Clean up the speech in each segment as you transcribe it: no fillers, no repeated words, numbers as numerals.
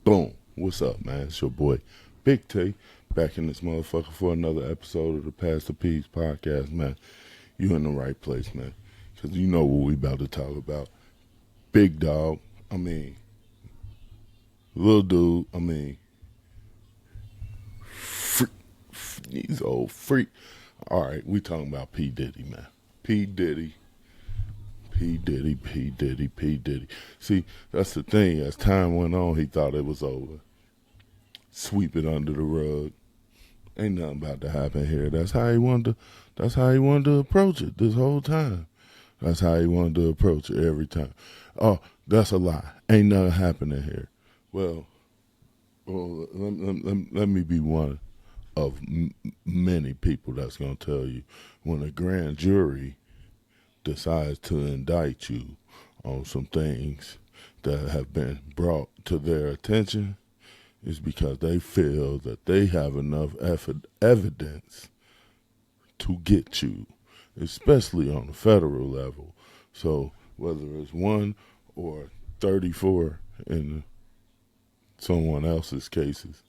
Boom. What's up, man? It's your boy, Big T, back in this motherfucker for another episode of the Pass the Peace podcast, man. You in the right place, man. Because you know what we about to talk about. Big dog. I mean, little dude. I mean, freak. These old freak. All right, we talking about P. Diddy, man. P. Diddy. P. Diddy, P. Diddy, P. Diddy. See, that's the thing. As time went on, he thought it was over. Sweep it under the rug. Ain't nothing about to happen here. That's how he wanted to. That's how he wanted to approach it this whole time. That's how he wanted to approach it every time. Oh, that's a lie. Ain't nothing happening here. Well, let me be one of many people that's gonna tell you when a grand jury decides to indict you on some things that have been brought to their attention is because they feel that they have enough evidence to get you, especially on the federal level. So whether it's one or 34 in someone else's cases,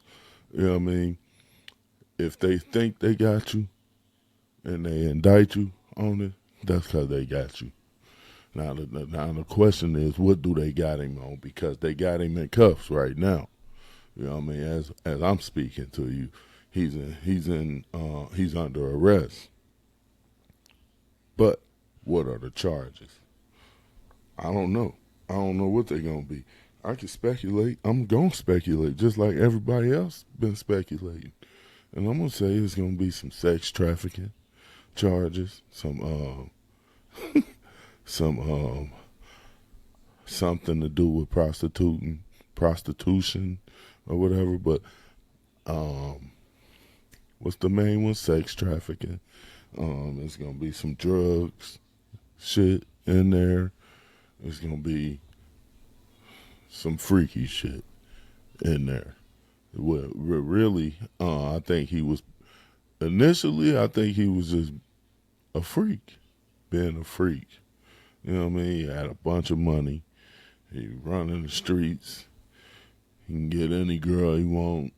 you know what I mean? If they think they got you and they indict you on it, that's because they got you. Now the question is, what do they got him on? Because they got him in cuffs right now. You know what I mean? As I'm speaking to you, he's under arrest. But what are the charges? I don't know. I don't know what they're gonna be. I can speculate. I'm gonna speculate just like everybody else been speculating. And I'm gonna say it's gonna be some sex trafficking charges, some something to do with prostitution or whatever. But what's the main one? Sex trafficking. There's gonna be some drugs shit in there. There's gonna be some freaky shit in there. Well, really, I think he was initially. I think he was just a freak, being a freak. You know what I mean? He had a bunch of money. He running the streets. He can get any girl he want.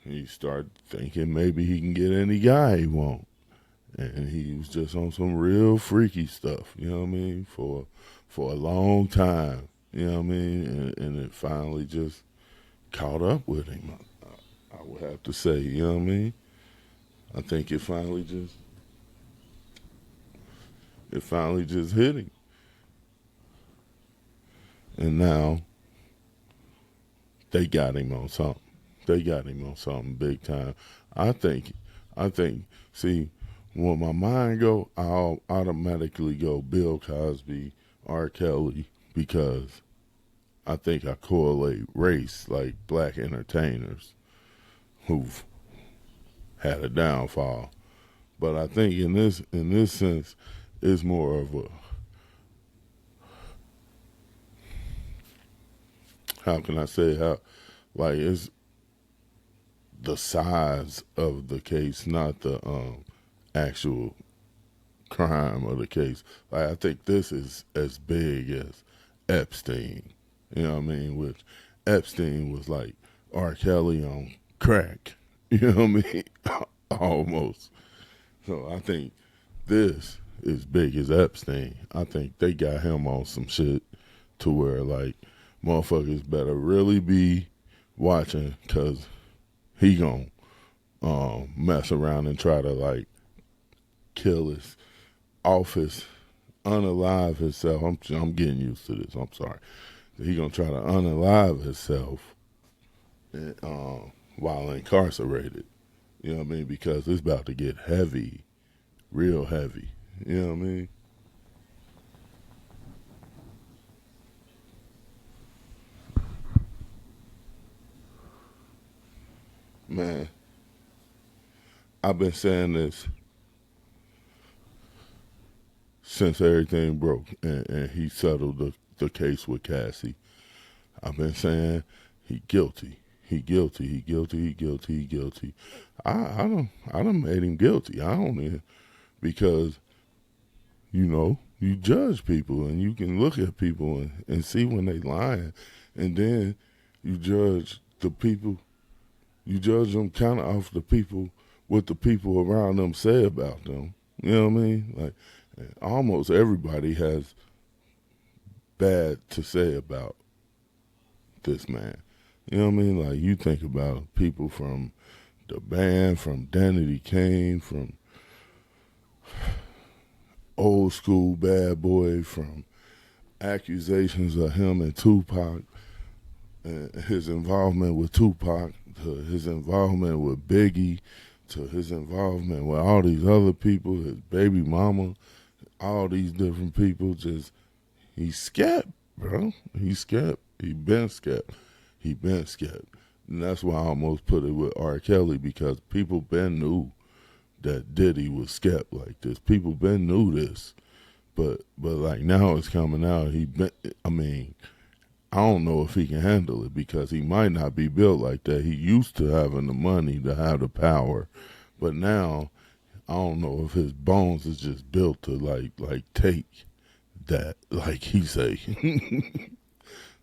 He started thinking maybe he can get any guy he want. And he was just on some real freaky stuff, you know what I mean, for a long time, you know what I mean, and it finally just caught up with him. I would have to say, you know what I mean. I think it finally just hit him, and now they got him on something. They got him on something big time. I think, I think. See, when my mind go, I'll automatically go Bill Cosby, R. Kelly, because I think I correlate race like black entertainers who've had a downfall. But I think in this sense, it's more of a, how can I say, how, like, it's the size of the case, not the actual crime of the case. Like, I think this is as big as Epstein. You know what I mean? Which Epstein was like R. Kelly on crack. You know what I mean? Almost. So I think this is big as Epstein. I think they got him on some shit to where, like, motherfuckers better really be watching, because he gon' mess around and try to, like, kill his office, unalive himself. I'm getting used to this. I'm sorry. He gonna try to unalive himself while incarcerated. You know what I mean? Because it's about to get heavy, real heavy. You know what I mean? Man, I've been saying this since everything broke and he settled the case with Cassie. I've been saying he guilty. He guilty. He guilty. He guilty. He guilty. I done made him guilty. I don't even, because you judge people and you can look at people and see when they lying, and then you judge the people. You judge them kind of off the people, what the people around them say about them. You know what I mean? Like, almost everybody has bad to say about this man. You know what I mean? Like, you think about people from the band, from Diddy Kane, from old school Bad Boy, from accusations of him and Tupac, his involvement with Tupac, to his involvement with Biggie, to his involvement with all these other people, his baby mama, all these different people. Just, he's scared, bro. He's scared. He been scared. He been scared. And that's why I almost put it with R. Kelly, because people been knew that Diddy was scared like this. People been knew this. But like, now it's coming out. I don't know if he can handle it, because he might not be built like that. He used to having the money to have the power, but now I don't know if his bones is just built to like take that, like he say.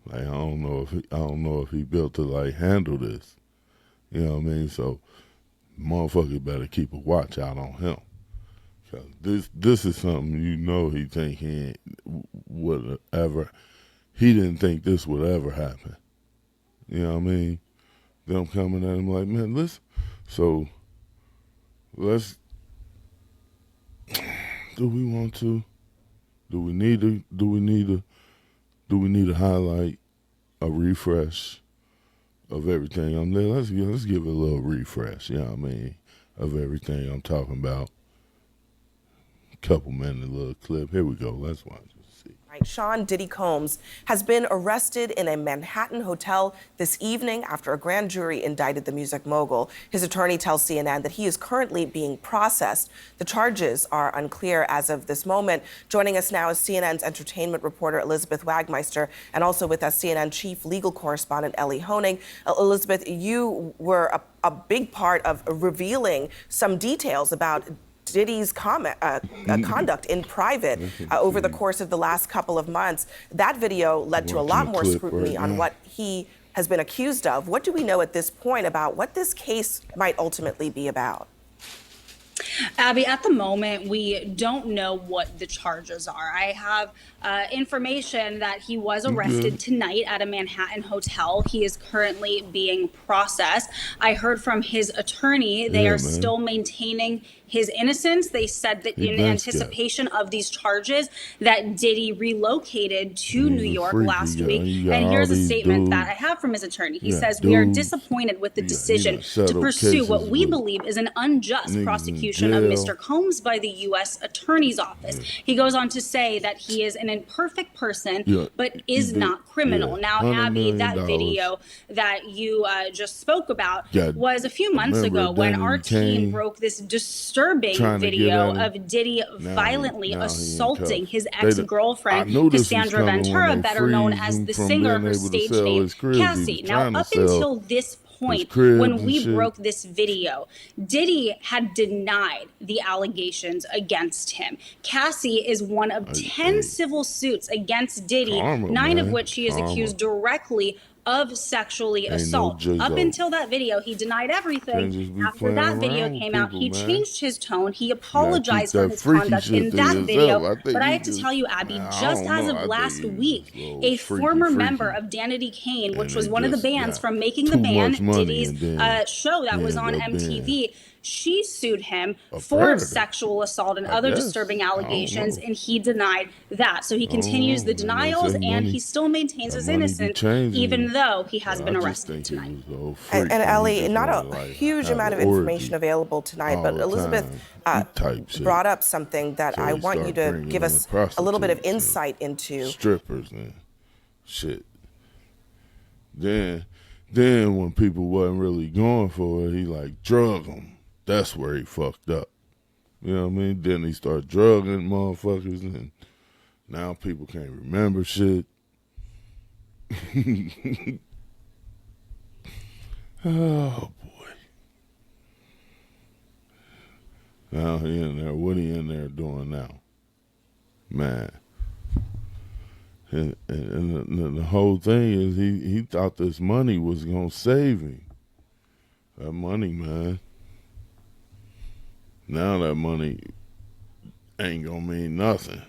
Like, I don't know if he built to like handle this. You know what I mean? So motherfucker better keep a watch out on him. Cause this is something, he think he ain't would ever. He didn't think this would ever happen. You know what I mean? Them coming at him like, man, listen. So let's. Do we want to? Do we need to? Do we need to highlight a refresh of everything I'm there? Let's give it a little refresh. You know what I mean? Of everything I'm talking about. Couple minute little clip. Here we go. Let's watch it. Sean Diddy Combs has been arrested in a Manhattan hotel this evening after a grand jury indicted the music mogul. His attorney tells CNN that he is currently being processed. The charges are unclear as of this moment. Joining us now is CNN's entertainment reporter Elizabeth Wagmeister, and also with us CNN chief legal correspondent Ellie Honig. Elizabeth, you were a big part of revealing some details about Diddy's conduct in private over the course of the last couple of months. That video led to a lot more scrutiny on what he has been accused of. What do we know at this point about what this case might ultimately be about? Abby, at the moment, we don't know what the charges are. I have information that he was arrested tonight at a Manhattan hotel. He is currently being processed. I heard from his attorney they are still maintaining his innocence. They said that in anticipation of these charges that Diddy relocated to New York last week. And here's a statement that I have from his attorney. He says, "We are disappointed with the decision to pursue what we believe is an unjust prosecution of Mr. Combs by the U.S. Attorney's Office." He goes on to say that he is an imperfect person, but is not criminal. Now, Abby, that video that you just spoke about was a few months ago when our team broke this disturbing video of Diddy violently assaulting his ex-girlfriend, Cassandra Ventura, better known as the singer, her stage name, Cassie. Now, up until this point, when we broke this video, Diddy had denied the allegations against him. Cassie is one of 10 civil suits against Diddy, 9 of which he is accused directly of sexually assault. Up until that video, he denied everything. After that video came out, he changed his tone. He apologized for his conduct in that video. But I have to tell you, Abby, just as of last week, a former member of Diddy Kane, which was one of the bands from Making the Band, Diddy's show that was on MTV, she sued him for sexual assault and other disturbing allegations, and he denied that. So he continues the denials, and he still maintains his innocence, even though he has been arrested tonight. And Ellie, not a huge amount of information available tonight, but Elizabeth brought up something that I want you to give us a little bit of insight into. Strippers and shit. Then when people wasn't really going for it, he like drug them. That's where he fucked up. You know what I mean? Then he started drugging motherfuckers, and now people can't remember shit. Oh, boy. Now he in there. What he in there doing now? Man. And the whole thing is he thought this money was gonna save him. That money, man. Now that money ain't gonna mean nothing.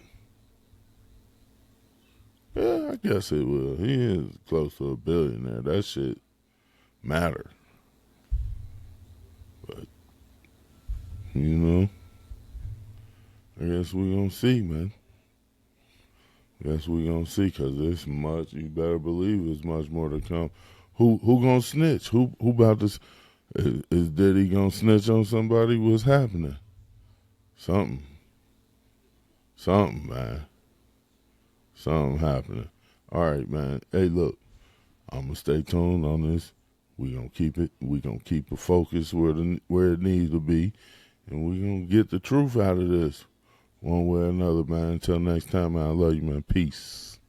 Yeah, I guess it will. He is close to a billionaire. That shit matter. But, you know, I guess we gonna see, man. Guess we gonna see, cause there's much. You better believe there's much more to come. Who gonna snitch? Who about this? Is Diddy gonna snitch on somebody? What's happening? Something, man. Something happening. All right, man. Hey, look, I'm gonna stay tuned on this. We gonna keep it. We gonna keep it focused where it needs to be, and we gonna get the truth out of this, one way or another, man. Until next time, man. I love you, man. Peace.